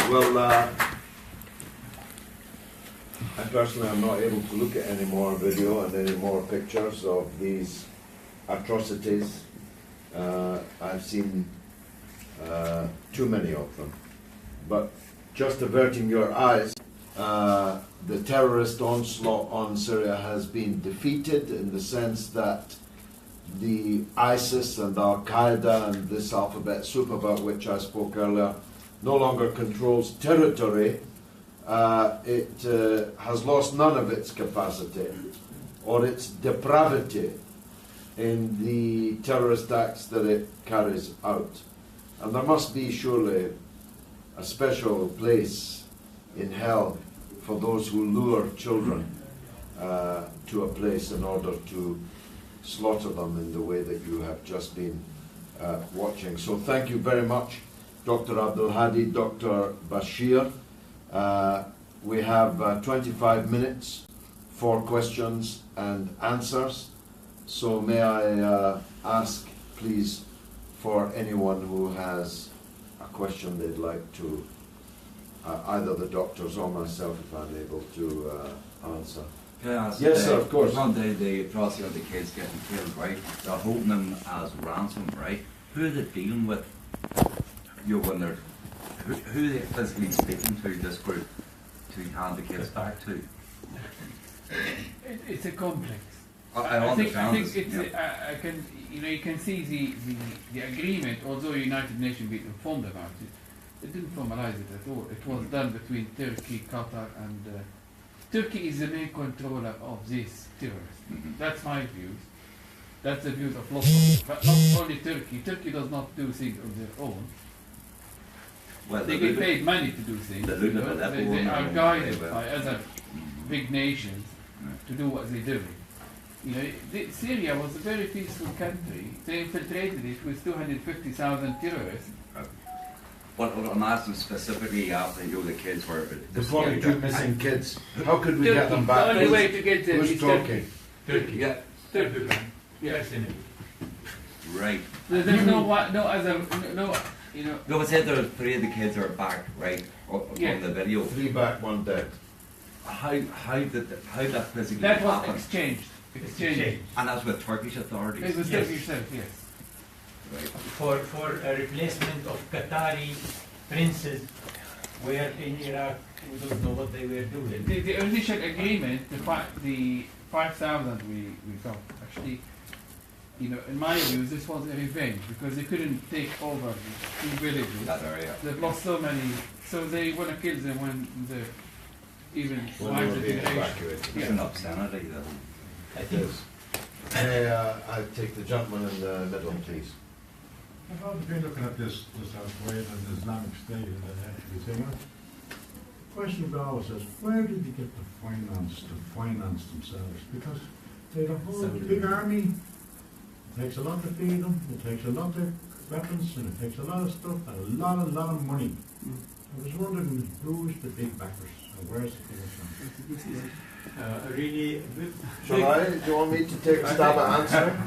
Well, I personally am not able to look at any more video and any more pictures of these atrocities. I've seen too many of them. But just averting your eyes, the terrorist onslaught on Syria has been defeated in the sense that the ISIS and Al-Qaeda and this alphabet soup about which I spoke earlier no longer controls territory. It has lost none of its capacity or its depravity in the terrorist acts that it carries out. And there must be surely a special place in hell for those who lure children to a place in order to slaughter them in the way that you have just been watching. So thank you very much, Dr. Abdul Hadi, Dr. Bashir. We have 25 minutes for questions and answers. So may I ask, please, for anyone who has a question they'd like to, either the doctors or myself, if I'm able to answer. Can I ask? Yes, sir, of course. One day the atrocity of the kids getting killed, right? They're holding them as ransom, right? Who are they dealing with? You wonder who are they physically speaking to, this group, to hand the kids back to? It's a complex. I understand. I think it's. I can, you can see the agreement. Although United Nations been informed about it, it didn't formalize it at all. It was done between Turkey, Qatar, and Turkey is the main controller of these terrorists. That's my views. That's the views of lots of, but not only Turkey. Turkey does not do things on their own. Well, they get paid money to do things. They are guided by other big nations to do what they're doing. Syria was a very peaceful country. They infiltrated it with 250,000 terrorists. What I'm asking specifically after the kids were... The 42 missing kids. How could we get them back? The only way to get them is Turkey. Turkey. Yeah. Turkey. Yes. Right. There's no other... No, it said there were 3 of the kids are back, right? On the video. 3 back, 1 dead. How did that physically That was happen? exchanged. And that's with Turkish authorities? It was Turkish, yes. Right. For a replacement of Qatari princes were in Iraq, we don't know what they were doing. The initial agreement, the 5,000 we got, actually, in my view, this was a revenge because they couldn't take over the 2 villages. That area. They've lost so many, so they want to kill them when the when they being evacuated. It's an obscenity, though. It is. I take the gentleman in the middle, please. I've always been looking at this Al-Qaeda and the Islamic State and everything. The question always is, where did they get the finance to finance themselves? Because they have a whole big army. It takes a lot to feed them. It takes a lot of weapons, and it takes a lot of stuff and a lot of money. I was wondering who's the big backers and where's it coming from? Really Shall I? Do you want me to take a stab at answering?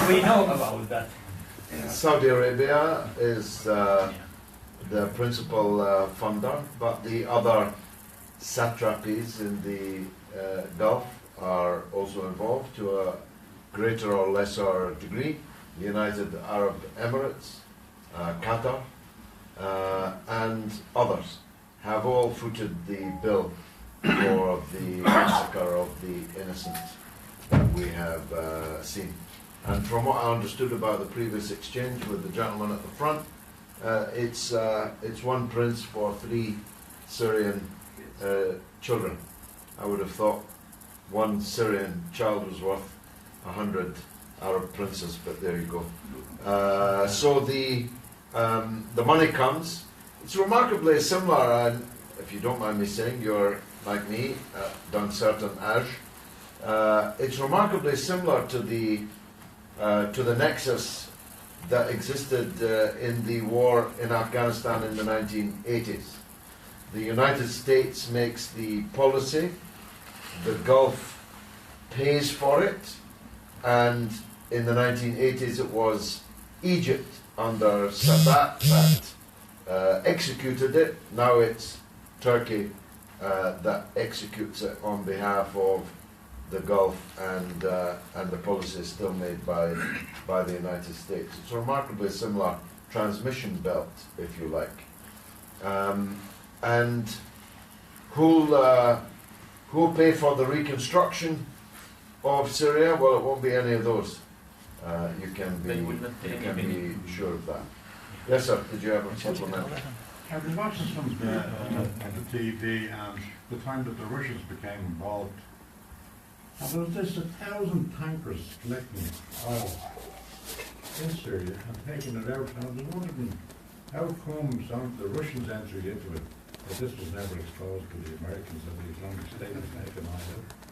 we know about that. Saudi Arabia is the principal funder, but the other satrapies in the Gulf are also involved to a greater or lesser degree. The United Arab Emirates, Qatar, and others have all footed the bill for the massacre of the innocent that we have seen. And from what I understood about the previous exchange with the gentleman at the front, it's 1 prince for 3 Syrian children. I would have thought 1 Syrian child was worth 100 Arab princes, but there you go. So the money comes. It's remarkably similar, and if you don't mind me saying, you're like me, done certain age. It's remarkably similar to the nexus that existed in the war in Afghanistan in the 1980s. The United States makes the policy, the Gulf pays for it, and in the 1980s it was Egypt under Sadat that executed it. Now it's Turkey that executes it on behalf of the Gulf, and the policy is still made by the United States. It's a remarkably similar transmission belt, if you like. And who'll pay for the reconstruction of Syria? Well, it won't be any of those. You can be sure of that. Yes, sir. Did you have a supplement? I've been watching some on the TV, and the time that the Russians became involved, and there was just 1,000 tankers collecting oil in Syria and taking it out. And I was wondering how come some of the Russians entered into it, but this was never exposed to the Americans, that the Islamic State was taking oil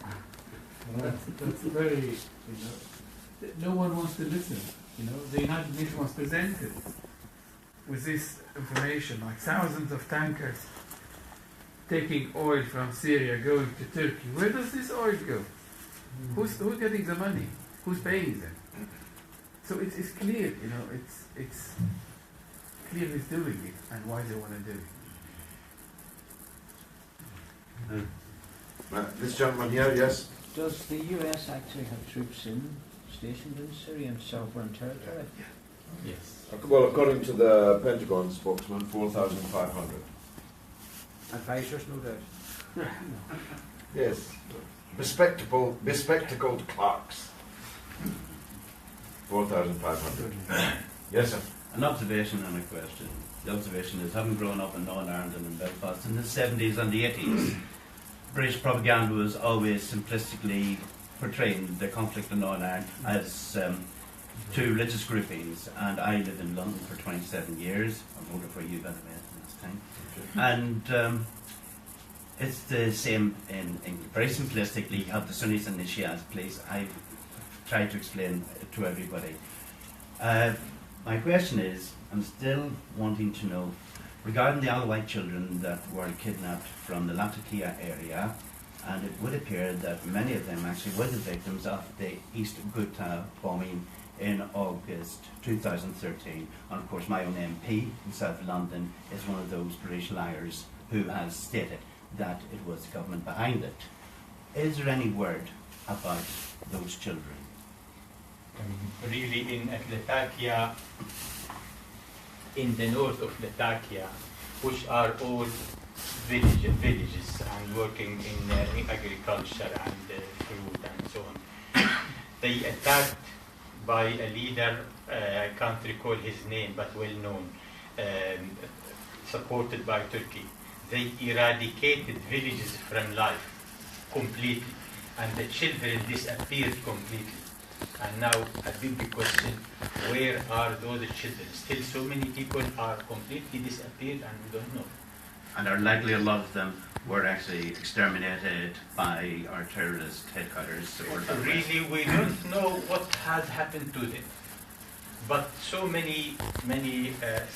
out. You know? That's very, no one wants to listen. The United Nations was presented with this information, like thousands of tankers taking oil from Syria going to Turkey. Where does this oil go? Who's getting the money? Who's paying them? So it's clear, it's clear who's doing it and why they want to do it. This gentleman here, yes. Does the US actually have troops stationed in Syrian sovereign territory? Yes. Well, according to the Pentagon spokesman, 4,500. Advisors, no doubt. Yes. Bespectacled clerks. 4,500. Yes, sir. An observation and a question. The observation is, having grown up in Northern Ireland and in Belfast in the 70s and the 80s, British propaganda was always simplistically portraying the conflict in Northern Ireland as two religious groupings, and I lived in London for 27 years. I voted for you, by the way, last time. And it's the same in England. Very simplistically, you have the Sunnis and the Shias, please. I've tried to explain it to everybody. My question is, I'm still wanting to know, regarding the all-white children that were kidnapped from the Latakia area, and it would appear that many of them actually were the victims of the East Ghouta bombing in August 2013. And of course my own MP in South London is one of those British liars who has stated that it was the government behind it. Is there any word about those children? Really, in Latakia, in the north of Latakia, which are all villages and working in agriculture and fruit and so on. They attacked by a leader, I can't recall his name, but well known, supported by Turkey. They eradicated villages from life completely, and the children disappeared completely. And now a big question, where are those children? Still so many people are completely disappeared and we don't know. And are likely a lot of them were actually exterminated by our terrorist headquarters? Or really, we don't know what had happened to them. But so many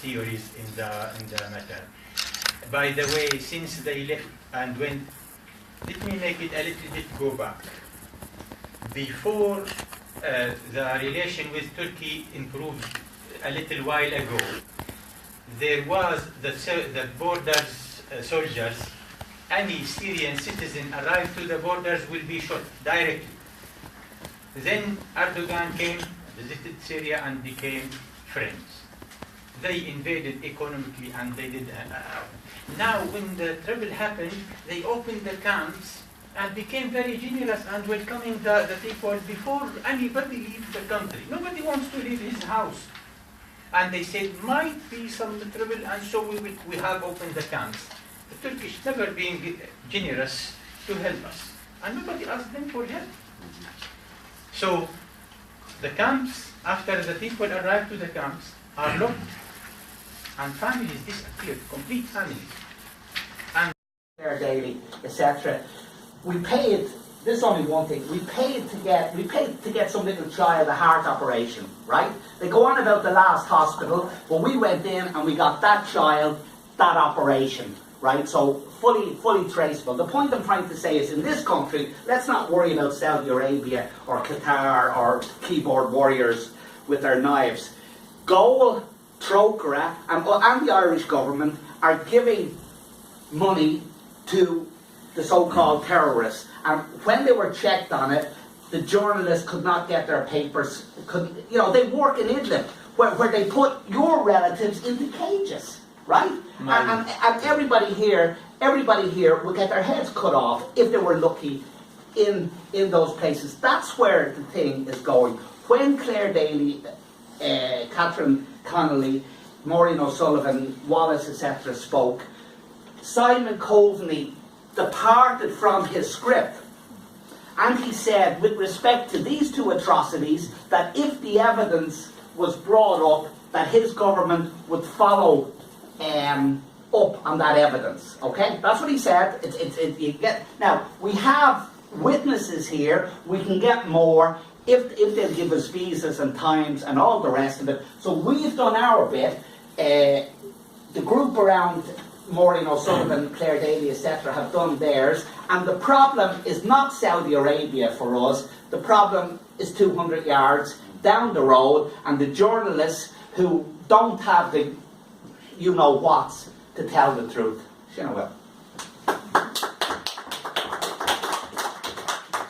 theories in the matter. By the way, since they left and went, let me make it a little bit go back. Before the relation with Turkey improved a little while ago, there was the borders soldiers. Any Syrian citizen arrived to the borders will be shot directly. Then Erdogan came, visited Syria and became friends. They invaded economically and they did. Now when the trouble happened, they opened the camps and became very generous and welcoming the people before anybody leaves the country. Nobody wants to leave his house. And they said, might be some trouble, and so we have opened the camps. The Turkish never being generous to help us. And nobody asked them for help. So the camps, after the people arrive to the camps, are locked. And families disappeared, complete families. And there daily, etc. We paid, this is only one thing, we paid to get some little child a heart operation, right? They go on about the last hospital, but we went in and we got that child, that operation, right? So fully traceable. The point I'm trying to say is in this country, let's not worry about Saudi Arabia or Qatar or keyboard warriors with their knives. Goal Trócaire and the Irish government are giving money to the so-called terrorists. And when they were checked on it, the journalists could not get their papers. They work in Idlib, where they put your relatives into cages, right? And everybody here would get their heads cut off if they were lucky in those places. That's where the thing is going. When Claire Daly, Catherine Connolly, Maureen O'Sullivan, Wallace, etc. spoke, Simon Coveney departed from his script, and he said, with respect to these two atrocities, that if the evidence was brought up, that his government would follow up on that evidence. Okay, that's what he said. Now we have witnesses here. We can get more if they'll give us visas and times and all the rest of it. So we've done our bit. The group around Maureen O'Sullivan, Claire Daly, etc. have done theirs, and the problem is not Saudi Arabia for us. The problem is 200 yards down the road, and the journalists who don't have the you-know-whats to tell the truth. Well.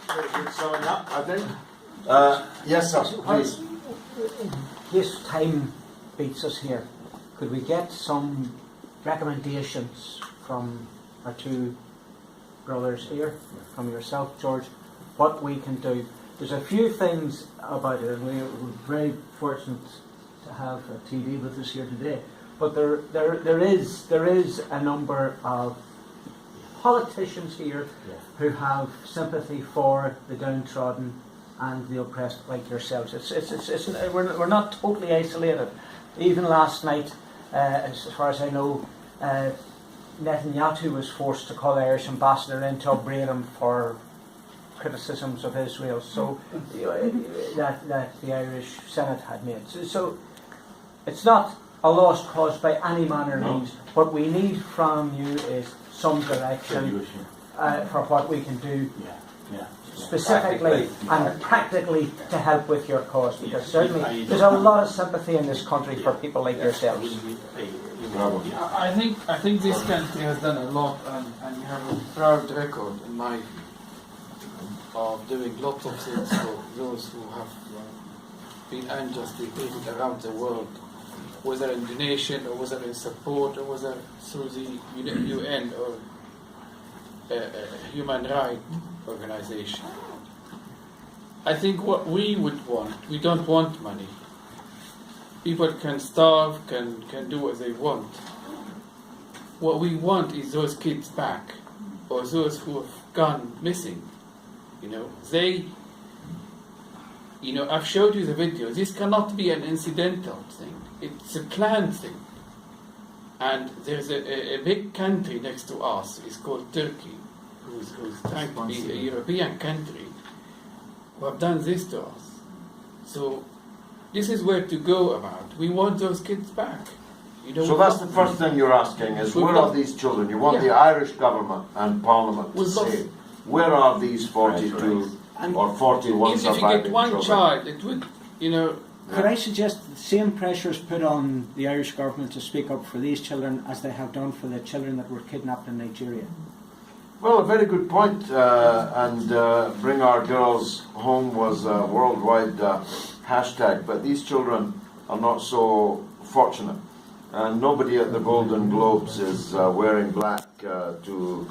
Very good summing up, I think. Yes, sir, please. In case time beats us here, could we get some recommendations from our two brothers here, from yourself, George, what we can do? There's a few things about it, and we're very fortunate to have TD with us here today. But there is a number of politicians here who have sympathy for the downtrodden and the oppressed, like yourselves. We're not totally isolated. Even last night, as far as I know, Netanyahu was forced to call the Irish ambassador in to upbraid him for criticisms of Israel, so that the Irish Senate had made. So it's not a lost cause by any manner of means. What we need from you is some direction for what we can do specifically and practically to help with your cause, because certainly there's a lot of sympathy in this country for people like yourselves. I think this country has done a lot, and you have a proud record in my view of doing lots of things for those who have been unjustly treated around the world, whether in donation or whether in support or whether through the UN or human rights organization. I think what we would want, we don't want money. People can starve, can do what they want. What we want is those kids back, or those who have gone missing. I've showed you the video. This cannot be an incidental thing. It's a planned thing. And there's a big country next to us. It's called Turkey, who's trying to be a European country, who have done this to us. So this is where to go about. We want those kids back. So that's the first thing you're asking is, where are these children? You want the Irish government and Parliament to say, where are these 42 or 41 surviving children? If you get one child, it would, Could I suggest the same pressure is put on the Irish government to speak up for these children as they have done for the children that were kidnapped in Nigeria? Well, a very good point. And Bring Our Girls Home was a worldwide hashtag, but these children are not so fortunate. And nobody at the Golden Globes is wearing black to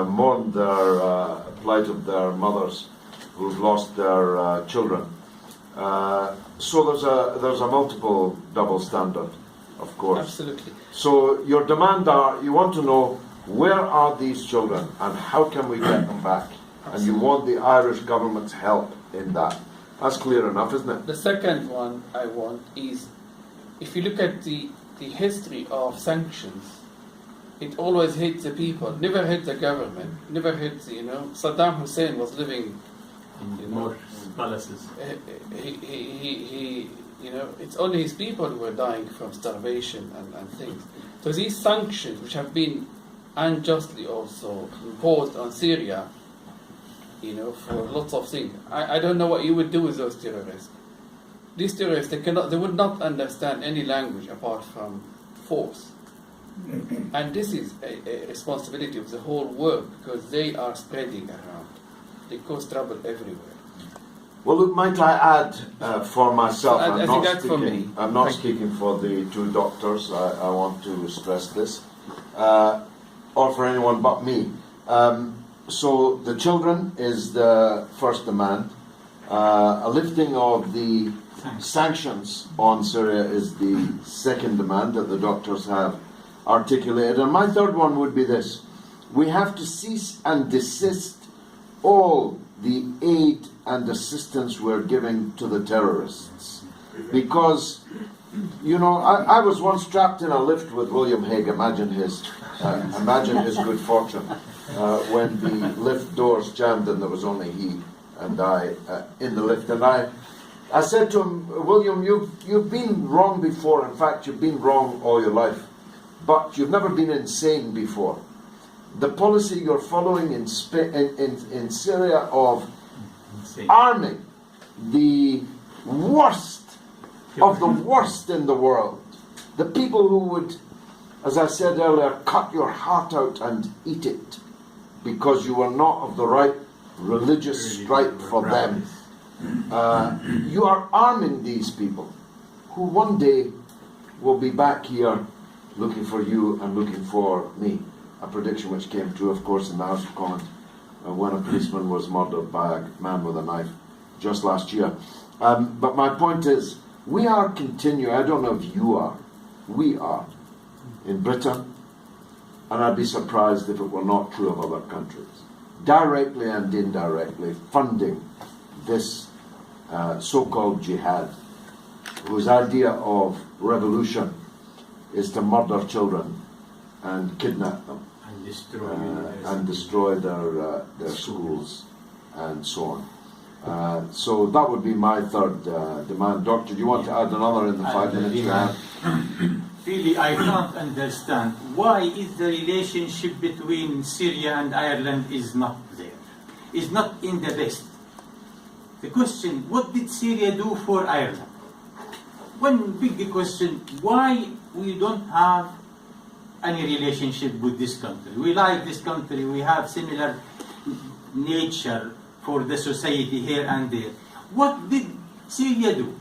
mourn their plight of their mothers who've lost their children. So there's a multiple double standard, of course. Absolutely. So your demand you want to know, where are these children and how can we get them back? And you want the Irish government's help in that. That's clear enough, isn't it? The second one I want is, if you look at the history of sanctions, it always hits the people, never hit the government, never hit Saddam Hussein was living in more palaces. It's only his people who were dying from starvation and things. So these sanctions, which have been unjustly also imposed on Syria, for lots of things, I don't know what you would do with those terrorists. these terrorists, they would not understand any language apart from force. And this is a responsibility of the whole world, because they are spreading around. They cause trouble everywhere. Well, look, might I add for myself, I think that's for me. I'm not Thank you. speaking for the two doctors, I want to stress this, or for anyone but me. So the children is the first demand. A lifting of the sanctions on Syria is the second demand that the doctors have articulated. And my third one would be this. We have to cease and desist all the aid and assistance we're giving to the terrorists. Because, you know, I was once trapped in a lift with William Hague. Imagine his good fortune when the lift doors jammed and there was only he and I in the lift. And I said to him, William, you've been wrong before. In fact, you've been wrong all your life. But you've never been insane before. The policy you're following in Syria of arming the worst of the worst in the world, the people who would, as I said earlier, cut your heart out and eat it because you were not of the right religious stripe for them. You are arming these people who one day will be back here looking for you and looking for me. A prediction which came true, of course, in the House of Commons when a policeman was murdered by a man with a knife just last year. But my point is, we are continuing, I don't know if you are, we are, in Britain, and I'd be surprised if it were not true of other countries, directly and indirectly funding this so-called jihad, whose idea of revolution is to murder children and kidnap them and destroy their schools and so on. So that would be my third demand. Doctor, do you want to add another in the 5 minutes you have? Really, I can't understand why is the relationship between Syria and Ireland is not there, is not in the best. The question, what did Syria do for Ireland? One big question, why we don't have any relationship with this country? We like this country, we have similar nature for the society here and there. What did Syria do?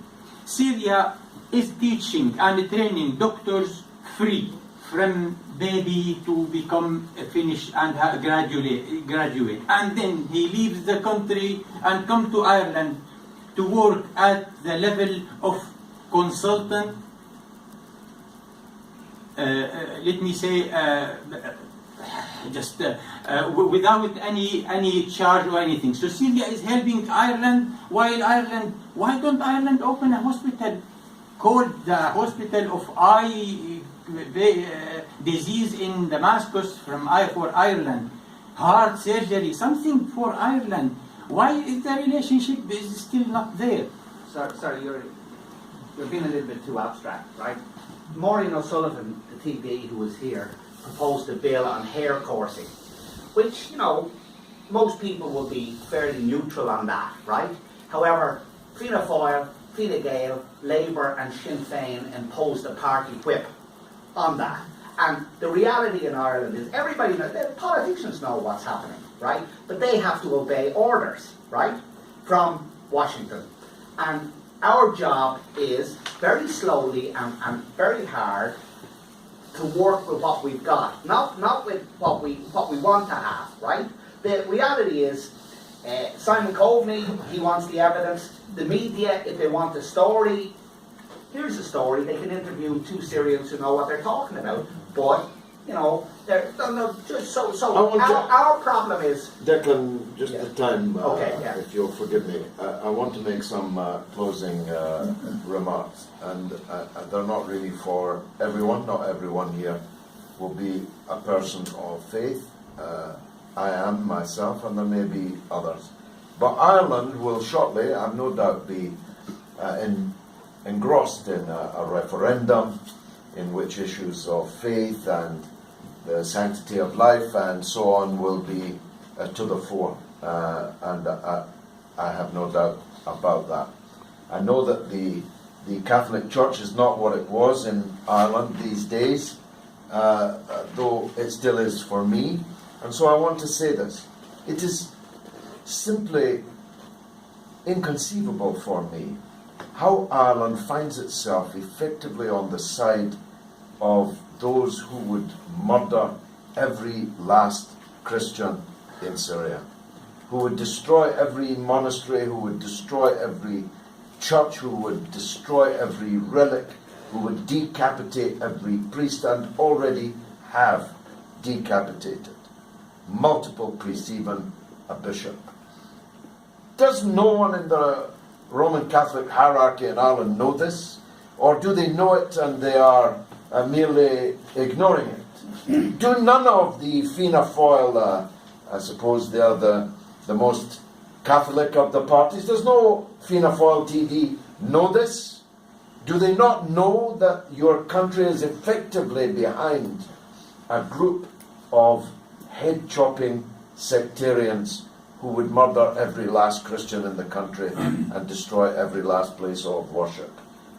Syria is teaching and training doctors free from baby to become finished and graduate. And then he leaves the country and come to Ireland to work at the level of consultant, let me say, without any charge or anything. So Syria is helping Ireland, while Ireland, why don't Ireland open a hospital called the Hospital of Eye Disease in Damascus for Ireland, heart surgery, something for Ireland? Why is the relationship is still not there? Sorry, you're being a little bit too abstract, right? Maureen O'Sullivan, the TB who was here, proposed a bill on hair coursing, which, you know, most people will be fairly neutral on that, right? However, Fianna Fáil, Fine Gael, Labour and Sinn Féin imposed a party whip on that. And the reality in Ireland is everybody knows, the politicians know what's happening, right? But they have to obey orders, right, from Washington. And our job is very slowly and very hard to work with what we've got, not with what we want to have, right? The reality is, Simon Coveney, he wants the evidence. The media, if they want the story, here's the story. They can interview two Syrians who know what they're talking about. But, you know, our problem is... Declan, just the time, okay, if you'll forgive me, I want to make some closing remarks, and they're not really for everyone. Not everyone here will be a person of faith. I am myself, and there may be others. But Ireland will shortly, I've no doubt, be engrossed in a referendum in which issues of faith and the sanctity of life and so on will be to the fore, and I have no doubt about that. I know that the Catholic Church is not what it was in Ireland these days, though it still is for me. And so I want to say this. It is simply inconceivable for me how Ireland finds itself effectively on the side of those who would murder every last Christian in Syria, who would destroy every monastery, who would destroy every church, who would destroy every relic, who would decapitate every priest, and already have decapitated multiple priests, even a bishop. Does no one in the Roman Catholic hierarchy in Ireland know this? Or do they know it and they are merely ignoring it? Do none of the Fianna Fáil, I suppose they are the most Catholic of the parties, does no Fianna Fáil TD know this? Do they not know that your country is effectively behind a group of head-chopping sectarians who would murder every last Christian in the country and destroy every last place of worship?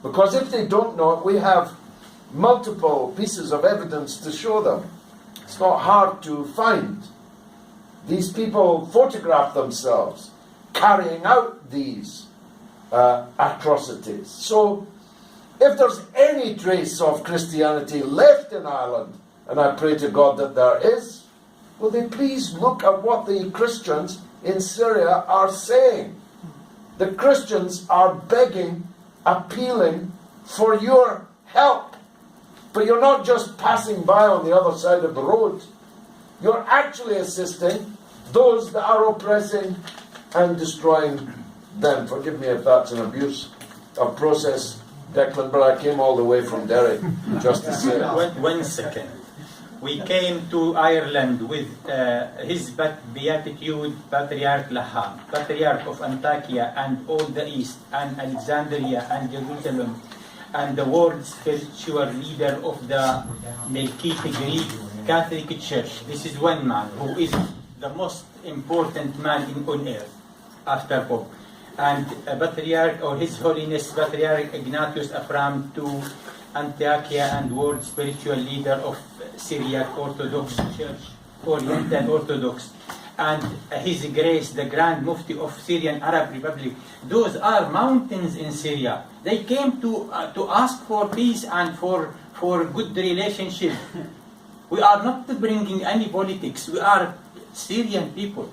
Because if they don't know it, we have multiple pieces of evidence to show them. It's not hard to find. These people photograph themselves carrying out these atrocities. So, if there's any trace of Christianity left in Ireland, and I pray to God that there is, will they please look at what the Christians in Syria are saying? The Christians are begging, appealing for your help. But you're not just passing by on the other side of the road. You're actually assisting those that are oppressing and destroying them. Forgive me if that's an abuse of process, Declan, but I came all the way from Derry just to say it. 1 second. We came to Ireland with His Beatitude Patriarch Laham, Patriarch of Antakya and all the East, and Alexandria and Jerusalem, and the world's spiritual leader of the Melkite Greek Catholic Church. This is one man who is the most important man on earth after Pope. And Patriarch, or His Holiness Patriarch Ignatius Abram to Antiochia and world spiritual leader of Syriac Orthodox Church, Oriental Orthodox, and His Grace, the Grand Mufti of Syrian Arab Republic. Those are mountains in Syria. They came to ask for peace and for good relationship. We are not bringing any politics. We are Syrian people.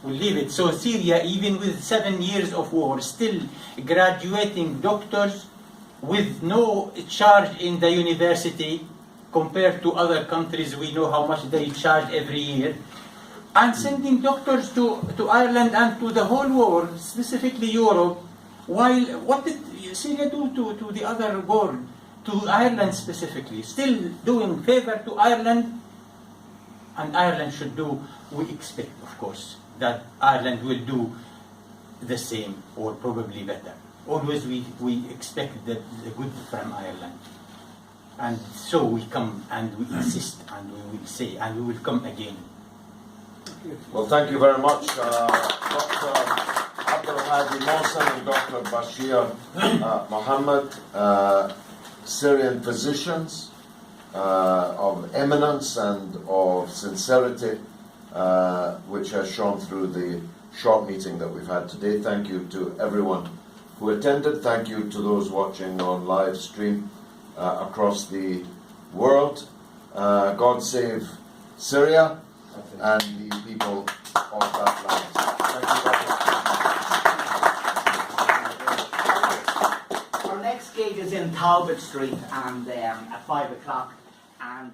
We leave it. So Syria, even with 7 years of war, still graduating doctors with no charge in the university compared to other countries. We know how much they charge every year. And sending doctors to Ireland and to the whole world, specifically Europe, while what did Syria do to the other world, to Ireland specifically? Still doing favor to Ireland, and Ireland should do, we expect, of course, that Ireland will do the same or probably better. Always we expect the good from Ireland. And so we come and we insist and we will say and we will come again. Well, thank you very much, Dr. Abdelhadi Mohsen and Dr. Bashir Mohammed, Syrian physicians of eminence and of sincerity, which has shown through the short meeting that we've had today. Thank you to everyone who attended. Thank you to those watching on live stream across the world. God save Syria and the people of that land. Thank you. Our next gig is in Talbot Street and at 5 o'clock. And